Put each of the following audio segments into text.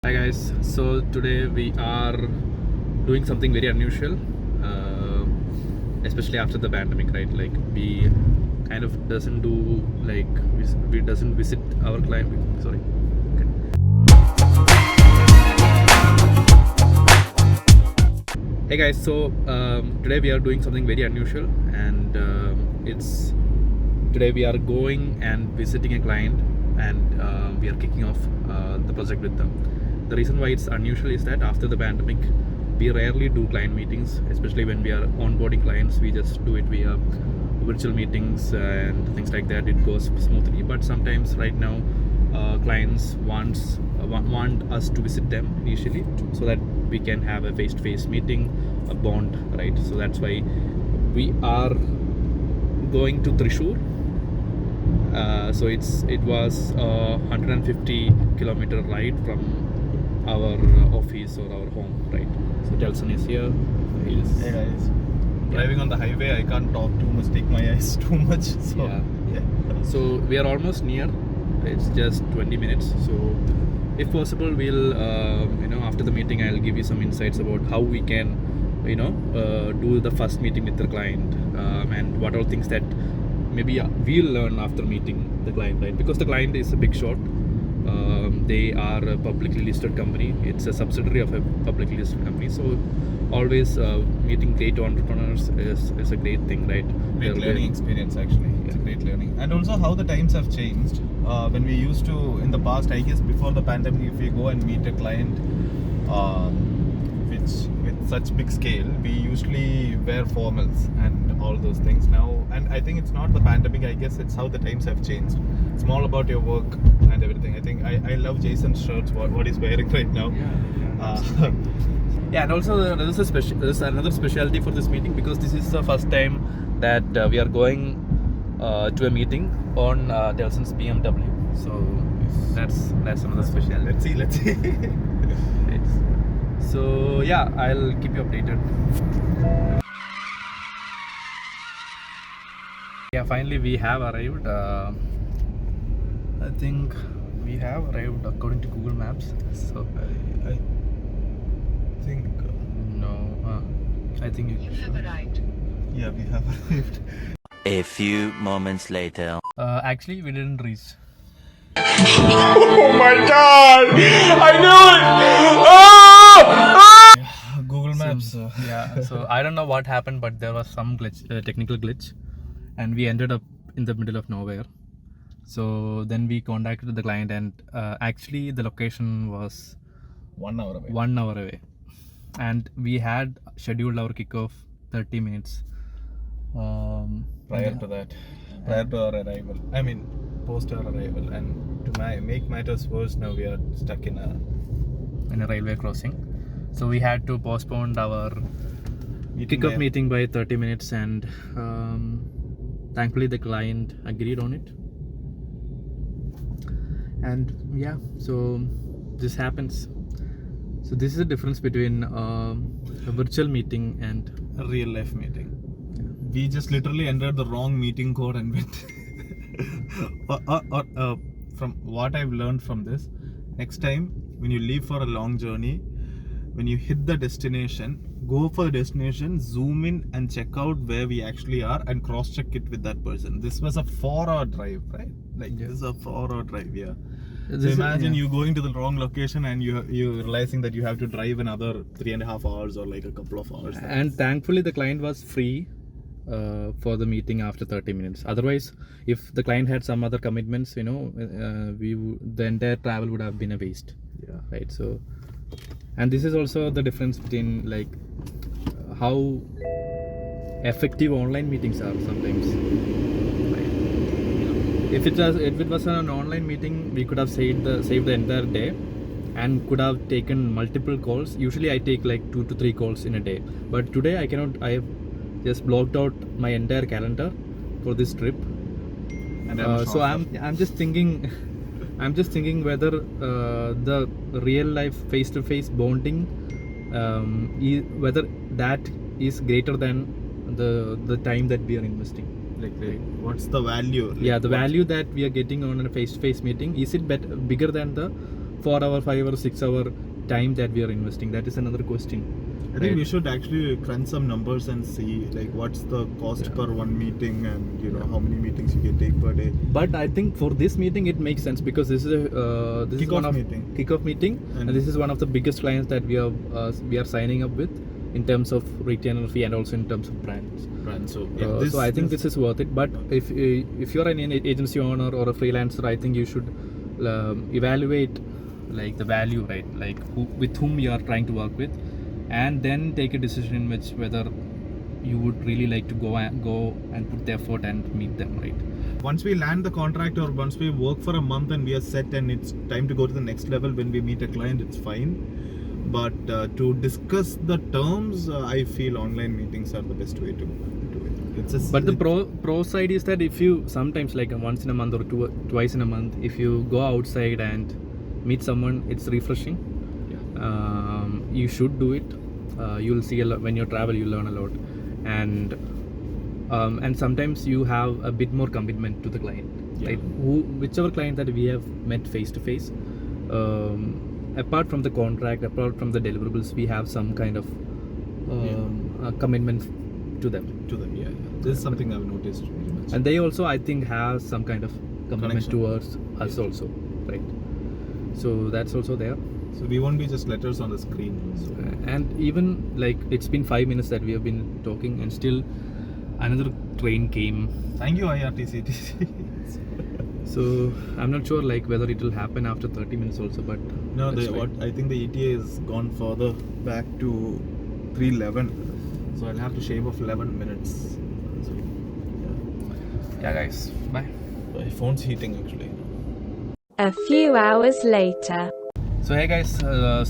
Hi guys, so today we are doing something very unusual, especially after the pandemic, right? Like we kind of doesn't do like we doesn't visit our client. Sorry. Okay. Hey guys, so today we are doing something very unusual, and it's today we are going and visiting a client, and we are kicking off the project with them. The reason why it's unusual is that after the pandemic, we rarely do client meetings, especially when we are onboarding clients. We just do it via virtual meetings and things like that. It goes smoothly, but sometimes right now clients want us to visit them initially so that we can have a face-to-face meeting, a bond, right? So that's why we are going to Thrissur. So it was a 150-kilometer ride from our office or our home, right? So Delson is here. Hey guys, driving on the highway, I can't talk too much, take my eyes too much. So yeah. So we are almost near. It's just 20 minutes. So if possible, we'll after the meeting, I'll give you some insights about how we can do the first meeting with the client, and what all things that maybe we'll learn after meeting the client, right? Because the client is a big shot. They are a publicly listed company. It's a subsidiary of a publicly listed company. So always meeting great entrepreneurs is a great thing, right? Great learning experience actually. It's a great learning. And also how the times have changed. When we used to, in the past, I guess before the pandemic, if we go and meet a client with such big scale, we usually wear formals and all those things now. And I think it's not the pandemic, I guess it's how the times have changed. It's more about your work and everything. I think I love Jason's shirts, what he's wearing right now. Yeah, and also there's another specialty for this meeting, because this is the first time that we are going to a meeting on Delson's BMW. So that's another specialty. Let's see. Right. So yeah, I'll keep you updated. Yeah, finally we have arrived. I think we have arrived according to Google Maps. So I think I think you have arrived. Yeah, we have arrived. A few moments later. Actually, we didn't reach. Oh my god! I knew it! Google Maps. Yeah, so I don't know what happened, but there was some glitch, technical glitch, and we ended up in the middle of nowhere. So then we contacted the client, and actually the location was 1 hour away. 1 hour away, and we had scheduled our kickoff 30 minutes Prior to that, prior to our arrival. I mean, post our arrival. And to make matters worse, now we are stuck in a railway crossing. So we had to postpone our kickoff meeting by 30 minutes, and thankfully the client agreed on it. And yeah, so this happens. So this is the difference between a virtual meeting and a real life meeting. We just literally entered the wrong meeting code and went. From what I've learned from this, next time when you leave for a long journey, when you hit the destination, go for the destination, zoom in and check out where we actually are and cross check it with that person. This was a 4-hour drive, right? This is a 4-hour drive, yeah. So imagine you going to the wrong location and you realizing that you have to drive another 3.5 hours or like a couple of hours. And thankfully the client was free for the meeting after 30 minutes. Otherwise, if the client had some other commitments, the entire travel would have been a waste. Yeah. Right. So, and this is also the difference between like how effective online meetings are sometimes. Right. If it was an online meeting, we could have saved the entire day and could have taken multiple calls. Usually I take like 2 to 3 calls in a day, but today I cannot. I have just blocked out my entire calendar for this trip, and so I'm just thinking whether the real life face-to-face bonding, whether that is greater than the time that we are investing. Like what's the value? The value that we are getting on a face-to-face meeting, is it bigger than the 4 hour, 5 hour, 6 hour time that we are investing? That is another question. I think we should actually crunch some numbers and see like what's the cost per one meeting and how many meetings you can take per day. But I think for this meeting it makes sense because this is a kickoff meeting, and this is one of the biggest clients that we are signing up with in terms of retainer fee and also in terms of brands. So So I think this is worth it. But if you're an agency owner or a freelancer, I think you should evaluate like the value, right? Like with whom you are trying to work with, and then take a decision in which whether you would really like to go and put the effort and meet them, right? Once we land the contract or once we work for a month and we are set and it's time to go to the next level when we meet a client, it's fine. But to discuss the terms, I feel online meetings are the best way to do it. But the pro side is that if you sometimes like once in a month or twice in a month, if you go outside and meet someone, it's refreshing. You should do it. You'll see a lot when you travel. You learn a lot, and sometimes you have a bit more commitment to the client. Right? Whichever client that we have met face to face, apart from the contract, apart from the deliverables, we have some kind of commitment to them. This is something I've noticed very much. And they also, I think, have some kind of commitment Connection. towards us also, right? So that's also there. So we won't be just letters on the screen. So. And even like it's been 5 minutes that we have been talking, and still another train came. Thank you, IRTC. So I'm not sure like whether it will happen after 30 minutes also, but No, that's fine. I think the ETA has gone further back to 3:11. So I'll have to shave off 11 minutes. So, Yeah, guys. Bye. my phone's heating actually. A few hours later. So hey guys,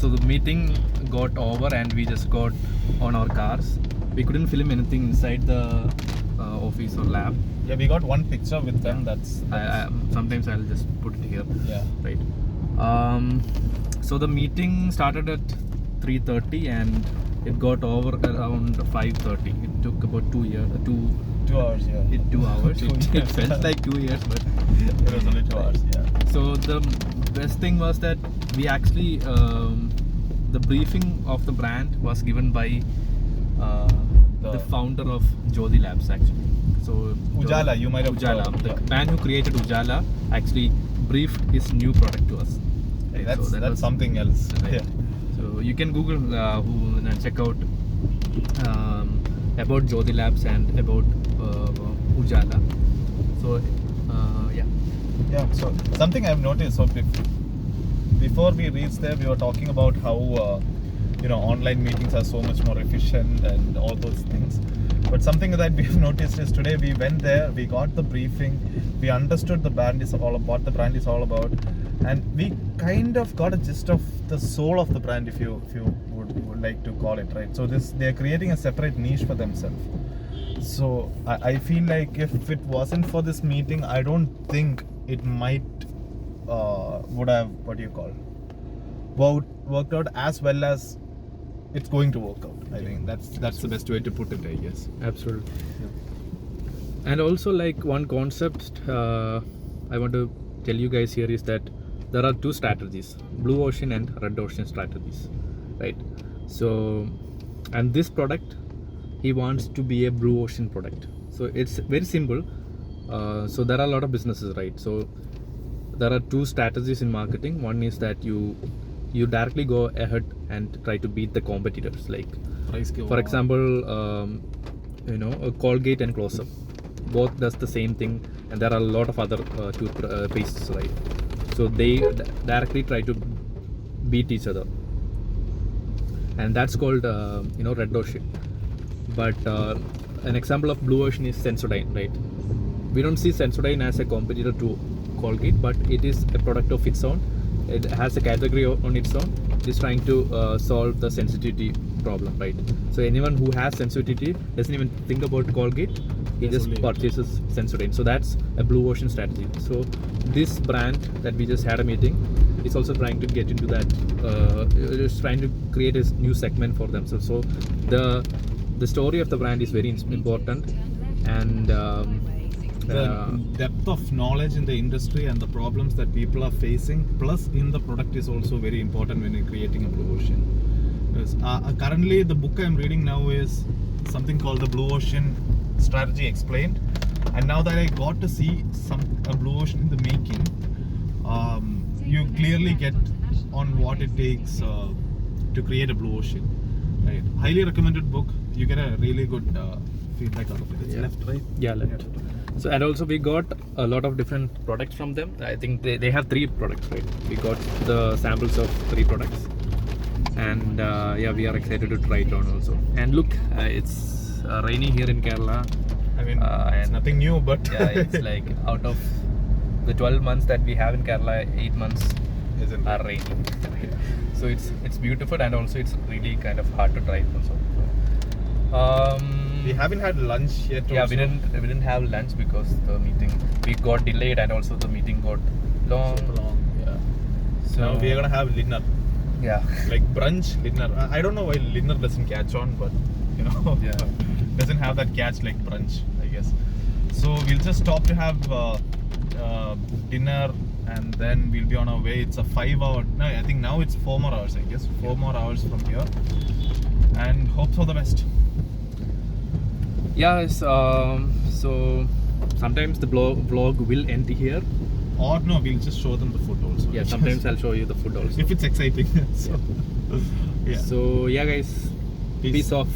so the meeting got over and we just got on our cars. We couldn't film anything inside the office or lab. Yeah, we got one picture with them. That's Sometimes I'll just put it here. yeah. Right. So the meeting started at 3:30 and it got over around 5:30. It took about 2 hours. Yeah. 2 hours. It felt like 2 years, but It was only 2 hours. Yeah. so the best thing was that we actually the briefing of the brand was given by the founder of Jyoti Labs actually. So Ujala, you might have Ujala, heard. the Yeah. man who created Ujala actually briefed his new product to us. Hey, Right, so that's was- something else. Right. Yeah. So you can Google and check out about Jyoti Labs and about Ujala. So yeah. Yeah. So something I've noticed. So before we reached there, we were talking about how online meetings are so much more efficient and all those things. But something that we've noticed is today we went there, we got the briefing, we understood the brand is all about, what the brand is all about, and we kind of got a gist of the soul of the brand, if you would like to call it, right? So they're creating a separate niche for themselves. So I feel like if it wasn't for this meeting, I don't think it might would have worked out as well as it's going to work out. I think that's the best way to put it, I guess. Absolutely. And also like one concept I want to tell you guys here is that there are two strategies, blue ocean and red ocean strategies, right? So and this product, he wants to be a blue ocean product. So it's very simple. So there are a lot of businesses, right? So there are two strategies in marketing. One is that you directly go ahead and try to beat the competitors, like for example Colgate and Close-Up both does the same thing, and there are a lot of other toothpastes, right? So they directly try to beat each other, and that's called red ocean. But an example of blue ocean is Sensodyne, right? We don't see Sensodyne as a competitor to Colgate, but it is a product of its own. It has a category on its own. It's trying to solve the sensitivity problem, right? So anyone who has sensitivity doesn't even think about Colgate. He just purchases Sensodyne. So that's a blue ocean strategy. So this brand that we just had a meeting is also trying to get into that. It's trying to create a new segment for themselves. So the story of the brand is very important, and the depth of knowledge in the industry and the problems that people are facing, plus in the product, is also very important when you're creating a blue ocean. Because, currently, the book I'm reading now is something called the Blue Ocean Strategy Explained. And now that I got to see a blue ocean in the making, you clearly get on what it takes to create a blue ocean. Right? Highly recommended book. You get a really good feedback out of it. It's left, right? Yeah, left. So, and also we got a lot of different products from them. I think they have 3 products, right? We got the samples of 3 products, and yeah, we are excited to try it on also. And look, it's rainy here in Kerala. I mean, it's and nothing new, but yeah, it's like out of the 12 months that we have in Kerala, 8 months are raining. So it's beautiful, and also it's really kind of hard to drive also. we haven't had lunch yet. Yeah, also. we didn't have lunch because the meeting got delayed, and also the meeting got long. Super long. Yeah. So Now we are gonna have dinner, yeah, like brunch dinner. I don't know why dinner doesn't catch on, but you know, Yeah. doesn't have that catch like brunch, I guess. So we'll just stop to have dinner, and then we'll be on our way. It's a 5-hour. No, I think now it's 4 more hours. I guess 4 more hours from here, and hope for the best. yeah. So sometimes the vlog will end here. Or no, we'll just show them the food also. Yeah, sometimes I'll show you the food also. if it's exciting. So, yeah. So yeah, guys, Peace. peace off.